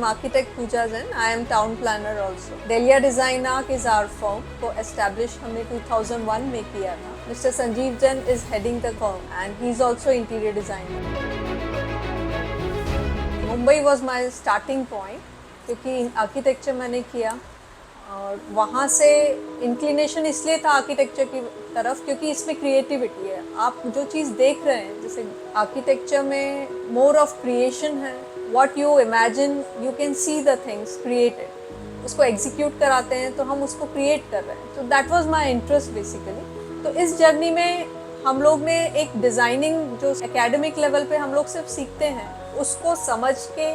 I'm architect Pooja Jain. I am town planner also. Delia Design Arc is our firm. को establish हमने 2001 में किया था. Mr. Sanjeev Jain is heading the firm and he's also interior designer. Mumbai was my starting point क्योंकि architecture मैंने किया और वहाँ से इंक्लिनेशन इसलिए था आर्किटेक्चर की तरफ क्योंकि इसमें क्रिएटिविटी है. आप जो चीज़ देख रहे हैं जैसे आर्किटेक्चर में मोर ऑफ क्रिएशन है. What you imagine you can see the things created, उसको एग्जीक्यूट कराते हैं तो हम उसको क्रिएट कर रहे हैं. तो that was my interest basically. तो इस जर्नी में हम लोग ने एक डिज़ाइनिंग जो एकेडमिक लेवल पे हम लोग सिर्फ सीखते हैं उसको समझ के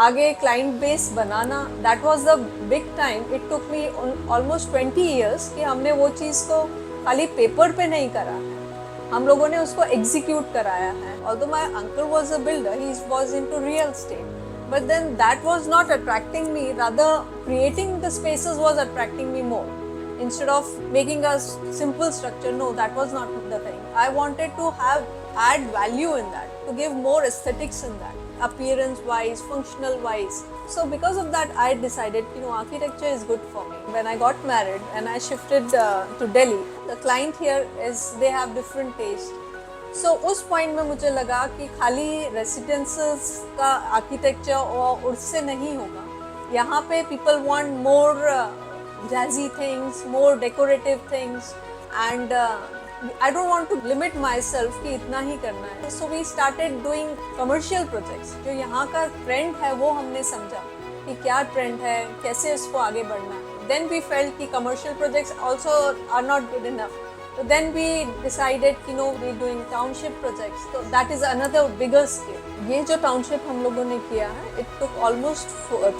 आगे client base banana, that was the big time. It took me almost 20 years कि हमने वो चीज़ को खाली पेपर पे नहीं करा है, हम लोगों ने उसको एग्जीक्यूट कराया है. Although my uncle was a builder, he was into real estate, but then that was not attracting me. Rather, creating the spaces was attracting me more. Instead of making a simple structure, no, that was not the thing. I wanted to add value in that, to give more aesthetics in that, appearance wise, functional wise. So because of that I decided architecture is good for me. When I got married and I shifted to Delhi, the client here is they have different taste. So उस point में मुझे लगा कि खाली residences का architecture और उससे नहीं होगा. यहाँ पे people want more jazzy things, more decorative things, and I don't want to limit myself कि इतना ही करना है. So we started doing commercial projects. जो यहाँ का ट्रेंड है वो हमने समझा कि क्या ट्रेंड है, कैसे इसको आगे बढ़ना है. Then we felt कि commercial projects also are not good enough. So then we decided we're doing township projects. So that is another bigger scale. ये जो township हम लोगों ने किया है, it took almost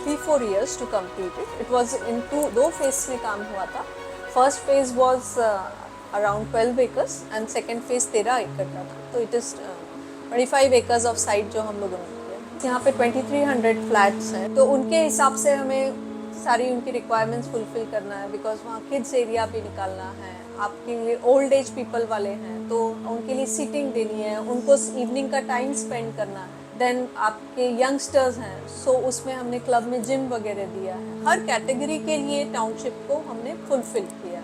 3-4 years to complete it. It was in दो phase में काम हुआ था. First phase was around 12 acres and second phase 13 एकड़ का था. तो it is 25 acres of site जो हम लोगों ने किया. यहाँ पे 2300 flats हैं, तो उनके हिसाब से हमें सारी उनकी रिक्वायरमेंट्स फुलफिल करना है. बिकॉज वहाँ किड्स एरिया भी निकालना है, आपके लिए ओल्ड एज पीपल वाले हैं तो उनके लिए सीटिंग देनी है, उनको इवनिंग का टाइम स्पेंड करना है. देन आपके यंगस्टर्स हैं, सो उसमें हमने क्लब में जिम वगैरह दिया है. हर कैटेगरी के लिए टाउनशिप को हमने फुलफिल किया.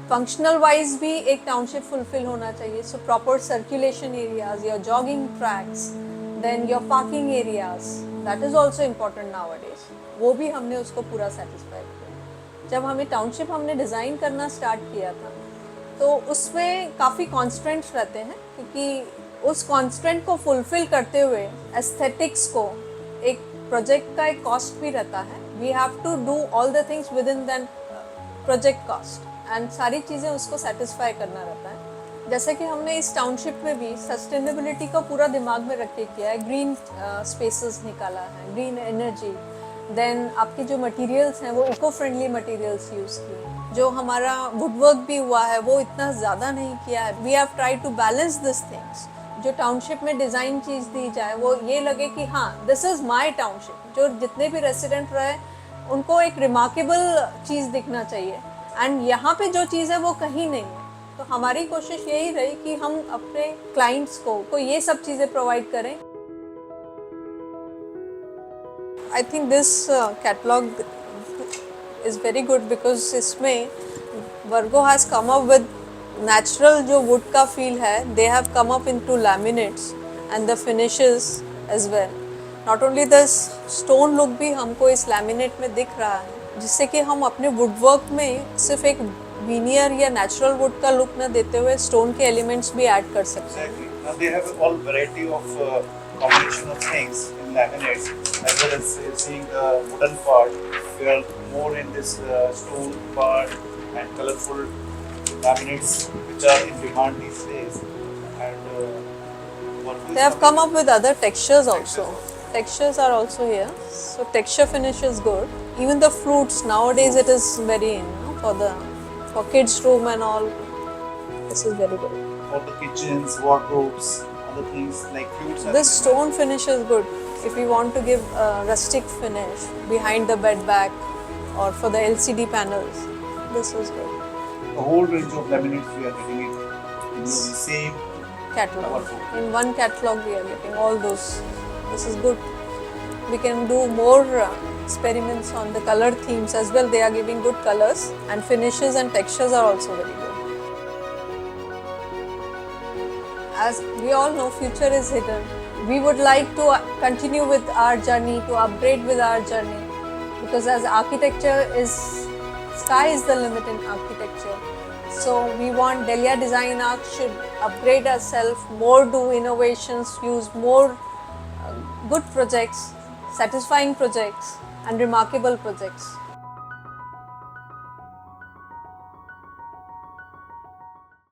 फंक्शनल वाइज भी एक टाउनशिप फुलफिल होना चाहिए. So proper circulation areas, your jogging tracks, then your parking areas, that is also important nowadays. वो भी हमने उसको पूरा सेटिस्फाई किया. जब हमें टाउनशिप हमने डिज़ाइन करना स्टार्ट किया था तो उसमें काफ़ी कॉन्स्टेंट्स रहते हैं क्योंकि उस कॉन्स्टेंट को फुलफिल करते हुए एस्थेटिक्स को एक प्रोजेक्ट का एक कॉस्ट भी रहता है. We have to do all the things within than project cost and सारी चीज़ें उसको सेटिस्फाई करना रहता है. जैसे कि हमने इस टाउनशिप में भी सस्टेनेबिलिटी को पूरा दिमाग में रख के किया है. ग्रीन स्पेसेस निकाला है, ग्रीन एनर्जी. देन आपके जो मटेरियल्स हैं वो इको फ्रेंडली मटेरियल्स यूज़ किए. जो हमारा वुडवर्क भी हुआ है वो इतना ज़्यादा नहीं किया है. We have try to balance this things. जो टाउनशिप में डिज़ाइन चीज़ दी जाए वो ये लगे कि हाँ दिस इज़ माय टाउनशिप. जो जितने भी रेसिडेंट रहे उनको एक रिमार्केबल चीज़ दिखना चाहिए एंड यहाँ पे जो चीज़ है वो कहीं नहीं है. तो हमारी कोशिश यही रही कि हम अपने क्लाइंट्स को ये सब चीज़ें प्रोवाइड करें. I think this catalog is very good because इसमें Virgo has come up with natural जो wood का feel है. They have come up into laminates and the finishes as well. Not only the stone look भी हमको इस laminate में दिख रहा है जिससे कि हम अपने woodwork में सिर्फ एक veneer या natural wood का look न देते हुए stone के elements भी add कर सकते हैं. Exactly. Now they have all variety of combination of things in laminates as well as seeing the wooden part. We are more in this stone part and colorful laminates which are in demand these days. And they have come up with other textures also. Textures are also here. So texture finish is good. Even the fruits nowadays it is very in for kids room and all. This is very good. For the kitchens, wardrobes, other things like fruits. This stone finish is good. If you want to give a rustic finish behind the bed back or for the LCD panels, this is good. The whole range of laminates we are getting it in the same catalog. In one catalog we are getting all those. This is good. We can do more experiments on the color themes as well. They are giving good colors, and finishes and textures are also very good. As we all know, future is hidden. We would like to continue with our journey, to upgrade with our journey, because as architecture is, sky is the limit in architecture. So we want Delia Design Arts should upgrade ourselves more, do innovations, use more good projects, satisfying projects and remarkable projects.